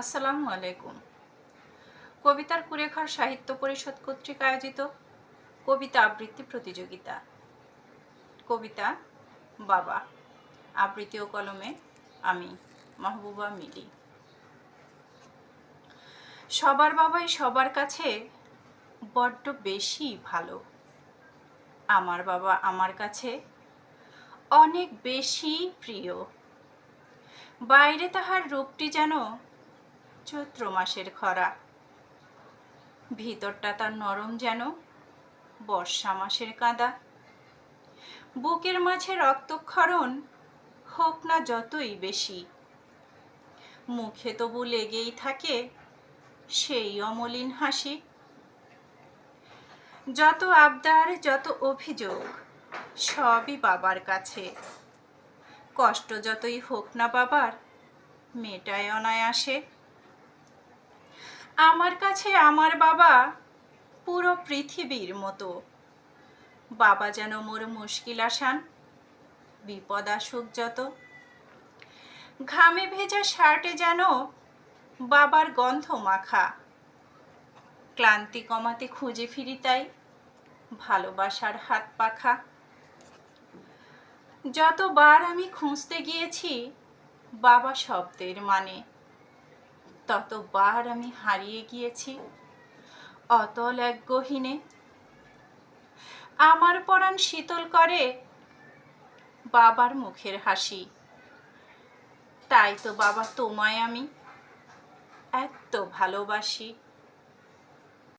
আসসালামু আলাইকুম। কবিতার কুঁড়েঘর সাহিত্য পরিষদ কর্তৃক আয়োজিত কবিতা আবৃত্তি প্রতিযোগিতা। কবিতা বাবা, আবৃত্তি ও কলমে আমি মাহবুবা মিলি। সবার বাবাই সবার কাছে বড্ড বেশি ভালো। আমার বাবা আমার কাছে অনেক বেশি প্রিয়। বাইরে তাহার রূপটি যেন চৈত্র মাসের খরা, ভিতরটা তার নরম যেন বর্ষা মাসের কাঁদা। বুকের মাঝে রক্তক্ষরণ হোক না যতই বেশি, মুখে তবু লেগেই থাকে সেই অমলিন হাসি। যত আবদার যত অভিযোগ সবই বাবার কাছে, কষ্ট যতই হোক না বাবার মেটায় অনায়াসে। আমার কাছে আমার বাবা পুরো পৃথিবীর মতো। বাবা যেন মোর মুশকিল আসান, বিপদ আসুক যত। ঘামে ভেজা শার্টে যেন বাবার গন্ধ মাখা, ক্লান্তি কমাতে খুঁজে ফিরি তাই ভালোবাসার হাত পাখা। যতবার আমি খুঁজতে গিয়েছি বাবা শব্দের মানে, ততবার আমি হারিয়ে গিয়েছি অতল এক গহীনে। আমার পরাণ শীতল করে বাবার মুখের হাসি, তাই তো বাবা তোমায় আমি এত ভালোবাসি।